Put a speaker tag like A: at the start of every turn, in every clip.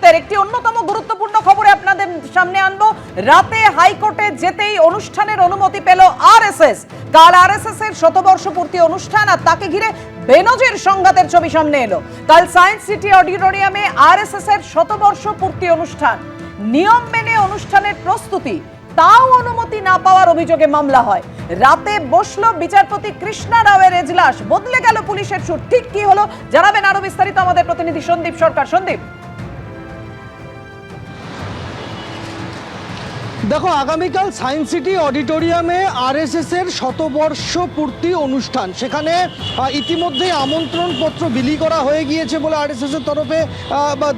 A: মুহূর্তের একটি অন্যতম গুরুত্বপূর্ণ খবরে আপনাদের সামনে আনবো। রাতে হাইকোর্টে যেতেই অনুষ্ঠানের অনুমতি পেল আরএসএস। কাল আরএসএস এর শতবর্ষ পূর্তি অনুষ্ঠান, আর তাকে ঘিরে বেনজির সংঘাতের ছবি সামনে এলো। কাল সায়েন্স সিটি অডিটোরিয়ামে আরএসএস এর শতবর্ষ পূর্তি অনুষ্ঠান, নিয়ম মেনে অনুষ্ঠানের প্রস্তুতি, তাও অনুমতি না পাওয়ার অভিযোগে মামলা হয়। রাতে বসলো বিচারপতি কৃষ্ণা রাওয়ের এজলাস, বদলে গেল পুলিশের সুর। ঠিক কি হলো জানাবেন আরো বিস্তারিত আমাদের প্রতিনিধি সন্দীপ সরকার। সন্দীপ,
B: দেখো, আগামীকাল সায়েন্স সিটি অডিটোরিয়ামে আরএসএস এর শতবর্ষ পূর্তি অনুষ্ঠান। সেখানে ইতিমধ্যেই আমন্ত্রণপত্র বিলি করা হয়ে গিয়েছে বলে আরএসএস এর তরফে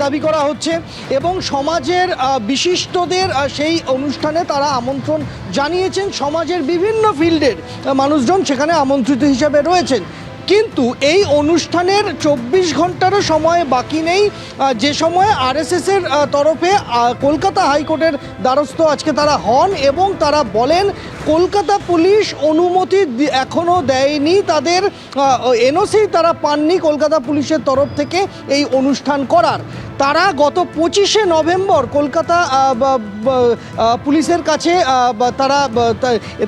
B: দাবি করা হচ্ছে, এবং সমাজের বিশিষ্টদের সেই অনুষ্ঠানে তারা আমন্ত্রণ জানিয়েছেন। সমাজের বিভিন্ন ফিল্ডের মানুষজন সেখানে আমন্ত্রিত হিসেবে রয়েছেন। কিন্তু এই অনুষ্ঠানের 24 ঘন্টারও সময় বাকি নেই, যে সময় আরএসএসের তরফে কলকাতা হাইকোর্টের দ্বারস্থ আজকে তারা হন এবং তারা বলেন কলকাতা পুলিশ অনুমতি এখনও দেয়নি, তাদের এনওসি তারা পাননি কলকাতা পুলিশের তরফ থেকে এই অনুষ্ঠান করার। তারা গত 25শে নভেম্বর কলকাতা পুলিশের কাছে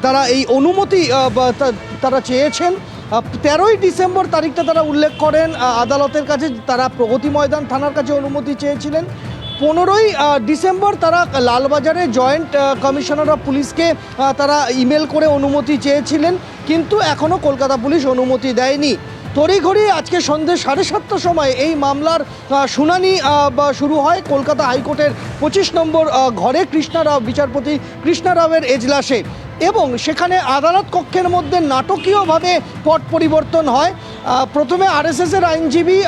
B: তারা এই অনুমতি তারা চেয়েছেন। 13ই ডিসেম্বর তারিখটা তারা উল্লেখ করেন আদালতের কাছে। তারা প্রগতি ময়দান থানার কাছে অনুমতি চেয়েছিলেন। 15ই ডিসেম্বর তারা লালবাজারে জয়েন্ট কমিশনার অফ পুলিশকে তারা ইমেল করে অনুমতি চেয়েছিলেন, কিন্তু এখনও কলকাতা পুলিশ অনুমতি দেয়নি। তড়িঘড়ি আজকে সন্ধ্যে 7:30টার সময় এই মামলার শুনানি শুরু হয় কলকাতা হাইকোর্টের 25 নম্বর ঘরে বিচারপতি কৃষ্ণা রাওয়ের এজলাসে, এবং সেখানে আদালত কক্ষের মধ্যে নাটকীয়ভাবে পট পরিবর্তন হয়। প্রথমে আরএসএসের আইনজীবী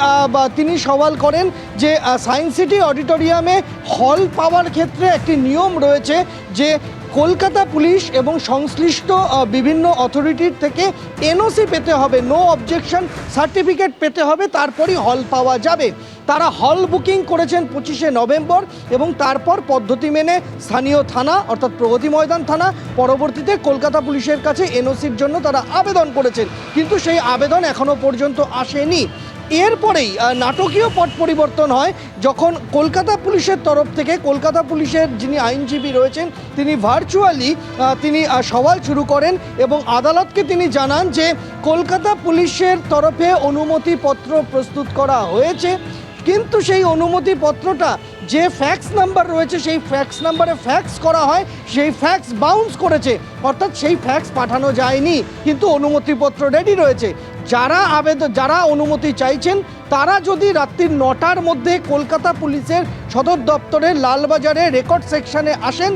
B: তিনি সওয়াল করেন যে সায়েন্স সিটি অডিটোরিয়ামে হল পাওয়ার ক্ষেত্রে একটি নিয়ম রয়েছে যে কলকাতা পুলিশ এবং সংশ্লিষ্ট বিভিন্ন অথরিটির থেকে এনওসি পেতে হবে, নো অবজেকশন সার্টিফিকেট পেতে হবে, তারপরই হল পাওয়া যাবে। তারা হল বুকিং করেছেন 25শে নভেম্বর এবং তারপর পদ্ধতি মেনে স্থানীয় থানা অর্থাৎ প্রগতি ময়দান থানা, পরবর্তীতে কলকাতা পুলিশের কাছে এনওসির জন্য তারা আবেদন করেছেন, কিন্তু সেই আবেদন এখনও পর্যন্ত আসেনি। এরপরেই নাটকীয় পট পরিবর্তন হয় যখন কলকাতা পুলিশের তরফ থেকে কলকাতা পুলিশের যিনি আইনজীবী রয়েছেন তিনি ভার্চুয়ালি তিনি সওয়াল শুরু করেন এবং আদালতকে তিনি জানান যে কলকাতা পুলিশের তরফে অনুমতিপত্র প্রস্তুত করা হয়েছে, কিন্তু সেই অনুমতিপত্রটা যে ফ্যাক্স নাম্বার রয়েছে সেই ফ্যাক্স নাম্বারে ফ্যাক্স করা হয়, সেই ফ্যাক্স বাউন্স করেছে, অর্থাৎ সেই ফ্যাক্স পাঠানো যায়নি, কিন্তু অনুমতিপত্র রেডি রয়েছে। যারা অনুমতি চাইছেন তারা যদি রাত্রি 9টার মধ্যে কলকাতা পুলিশের সদর দপ্তরের লালবাজারে রেকর্ড সেকশনে আসেন,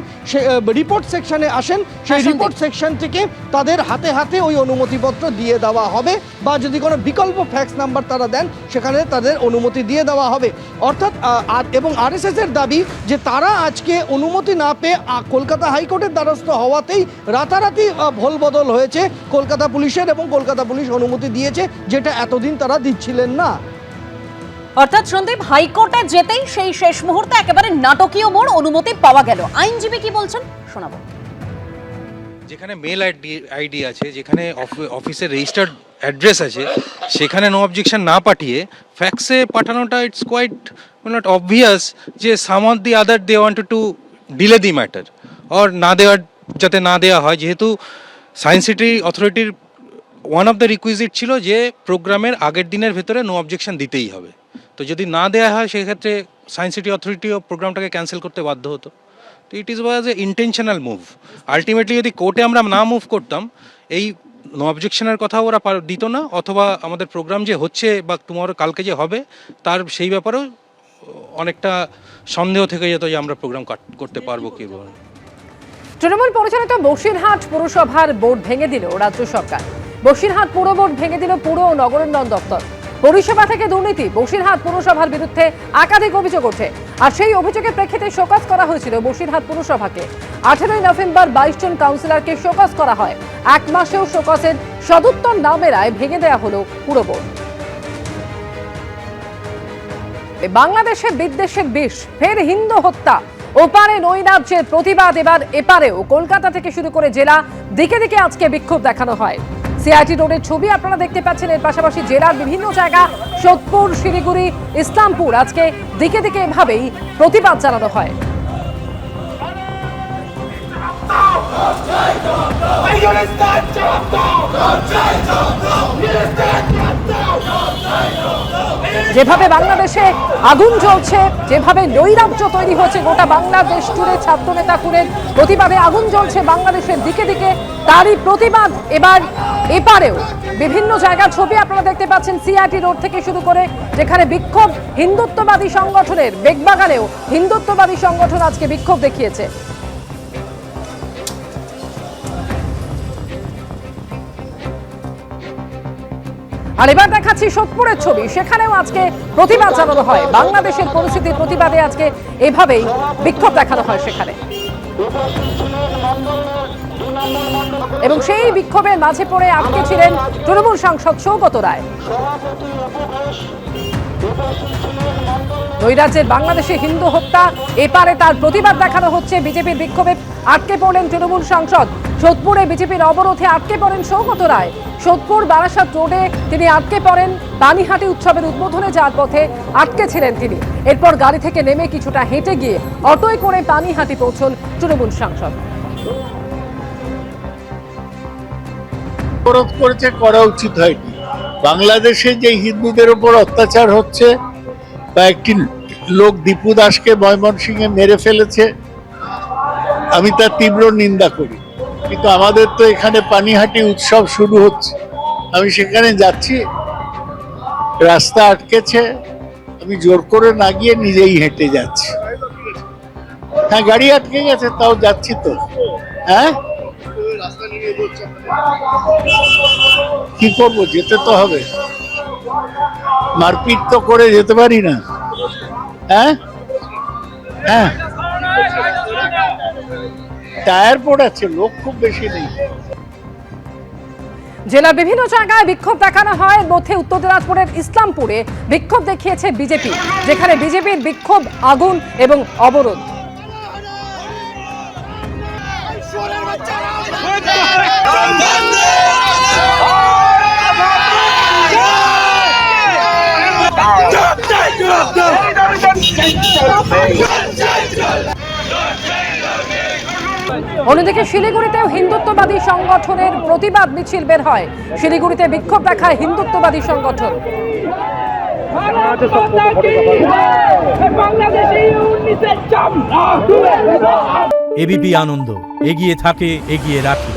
B: রিপোর্ট সেকশনে আসেন, সেই রিপোর্ট সেকশন থেকে তাদের হাতে হাতে ওই অনুমতিপত্র দিয়ে দেওয়া হবে, বা যদি কোনো বিকল্প ফ্যাক্স নাম্বার তারা দেন সেখানে তাদের অনুমতি দিয়ে দেওয়া হবে। অর্থাৎ এবং আরএসএস এর দাবি যে তারা আজকে অনুমতি না পেয়ে কলকাতা হাইকোর্টের দ্বারস্থ হওয়াতেই রাতারাতি ভোল বদল হয়েছে কলকাতা পুলিশের, এবং কলকাতা পুলিশ অনুমতি দিয়েছে যেটা এতদিন তারা দিচ্ছিলেন না।
A: অর্থাৎ সন্দীপ, হাইকোর্টে যেতেই সেই শেষ মুহূর্তে একেবারে নাটকীয় মোড়, অনুমতি পাওয়া গেল। আইনজীবী কি বলছেন শোনাবো।
C: যেখানে মেল আইডি আছে, যেখানে অফিসের রেজিস্টার্ড অ্যাড্রেস আছে, সেখানে নো অবজেকশন না পাঠিয়ে ফ্যাক্সে পাঠানোটা ইটস কোয়াইট নট অবভিয়াস যে some of the other they wanted to delay the matter or না দেওয়ার, যাতে না দেওয়া হয়। যেহেতু সায়েন্স সিটি অথরিটির ওয়ান অফ দ্য রিকুইজিট ছিল যে প্রোগ্রামের আগের দিনের ভেতরে নো অবজেকশন দিতেই হবে, তো যদি না দেওয়া হয় সেক্ষেত্রে সায়েন্স সিটি অথরিটিও প্রোগ্রামটাকে ক্যান্সেল করতে বাধ্য হতো। তো ইট ওয়াজ এ ইন্টেনশনাল মুভ। আলটিমেটলি যদি কোর্টে আমরা না মুভ করতাম, এই নো অবজেকশনের কথা ওরা দিত না, অথবা আমাদের প্রোগ্রাম যে হচ্ছে বা কালকে যে হবে তার সেই ব্যাপারেও অনেকটা সন্দেহ থেকে যেত যে আমরা প্রোগ্রাম করতে পারবো কি।
D: তৃণমূল পরিচালিত বসিরহাট পুরসভার বোর্ড ভেঙে দিল রাজ্য সরকার। বসিরহাট পুর বোর্ড ভেঙে দিল পুর ও নগরোন্নয়ন দপ্তর। পরিষেবা থেকে দুর্নীতি, বসিরহাট পুরসভার বিরুদ্ধে একাধিক অভিযোগ ওঠে, আর সেই অভিযোগের প্রেক্ষিতে শোকজ করা হয়েছিল বসিরহাট পুরসভাকে। 18ই নভেম্বর 22 জন কাউন্সিলরকে শোকজ করা হয়। 1 মাসেও শোকজের সদুত্তর না মেলায় ভেঙে দেওয়া হলো পুর বোর্ড। বাংলাদেশে বিদ্বেষের বিষ, ফের হিন্দু হত্যা, ওপারে নৈরাজ্যের প্রতিবাদ এবার এপারেও। কলকাতা থেকে শুরু করে জেলা দিকে দিকে আজকে বিক্ষোভ দেখানো হয়। সিআইটি রোডের ছবি আপনারা দেখতে পাচ্ছেন। এর পাশাপাশি জেলার বিভিন্ন জায়গা, সোদপুর, শিলিগুড়ি, ইসলামপুর, আজকে দিকে দিকে এভাবেই প্রতিবাদ জানানো হয়। যেভাবে বাংলাদেশে আগুন জ্বলছে, যেভাবে নৈরাজ্য তৈরি হচ্ছে গোটা বাংলাদেশ জুড়ে, ছাত্র নেতা খুনের প্রতিবাদে আগুন জ্বলছে বাংলাদেশের দিকে দিকে, তারই প্রতিবাদ এবার এপারেও বিভিন্ন জায়গার ছবি আপনারা দেখতে পাচ্ছেন। সিআইটি রোড থেকে শুরু করে যেখানে বিক্ষোভ হিন্দুত্ববাদী সংগঠনের, বেগবাগানেও হিন্দুত্ববাদী সংগঠন আজকে বিক্ষোভ দেখিয়েছে। আর এবার দেখাচ্ছি সোদপুরের ছবি, সেখানেও আজকে প্রতিবাদ জানানো হয়। বাংলাদেশের পরিস্থিতির প্রতিবাদে আজকে এভাবেই বিক্ষোভ দেখানো হয় সেখানে, এবং সেই বিক্ষোভের মাঝে পড়ে আটকে ছিলেন তৃণমূল সাংসদ সৌগত রায়। নৈরাজ্যের বাংলাদেশে হিন্দু হত্যা, এপারে তার প্রতিবাদ দেখানো হচ্ছে। বিজেপির বিক্ষোভে আটকে পড়লেন তৃণমূল সাংসদ। সোদপুরে বিজেপির অবরোধে আটকে পড়েন সৌগত রায়। সোদপুর বারাসাত রোডে তিনি আটকে পড়েন। পানিহাটি উৎসবের উদ্বোধনে যাওয়ার পথে আটকে ছিলেন তিনি। এরপর গাড়ি থেকে নেমে কিছুটা হেঁটে গিয়ে অটোয় করে পানিহাটি পৌঁছন তৃণমূল সাংসদ।
E: অবরোধ করেছে, করা উচিত হয়নি। বাংলাদেশে যে হিন্দুদের উপর অত্যাচার হচ্ছে, বা একটি লোক দীপু দাসকে ময়মনসিংহে মেরে ফেলেছে, আমি তার তীব্র নিন্দা করি। কিন্তু আমাদের তো এখানে পানিহাটি উৎসব শুরু হচ্ছে, আমি সেখানে যাচ্ছি, রাস্তা আটকেছে, আমি জোর করে না গিয়ে নিজেই হেঁটে যাচ্ছি। হ্যাঁ, গাড়ি আটকে গেছে, তাও যাচ্ছি তো। হ্যাঁ, কি করবো, যেতে তো হবে, মারপিট তো করে যেতে পারি না। হ্যাঁ হ্যাঁ, টায়ার পড়াচ্ছে, লোক খুব বেশি নেই।
D: জেলার বিভিন্ন জায়গায় বিক্ষোভ দেখানো হয়। মধ্যে উত্তর দিনাজপুরের ইসলামপুরে বিক্ষোভ দেখিয়েছে বিজেপি, যেখানে বিজেপির বিক্ষোভ, আগুন এবং অবরোধ। অন্যদিকে শিলিগুড়িতেও হিন্দুত্ববাদী সংগঠনের প্রতিবাদ মিছিল বের হয়। শিলিগুড়িতে বিক্ষোভ দেখায় হিন্দুত্ববাদী সংগঠন।
F: এবিপি আনন্দ, এগিয়ে থাকে, এগিয়ে রাখে।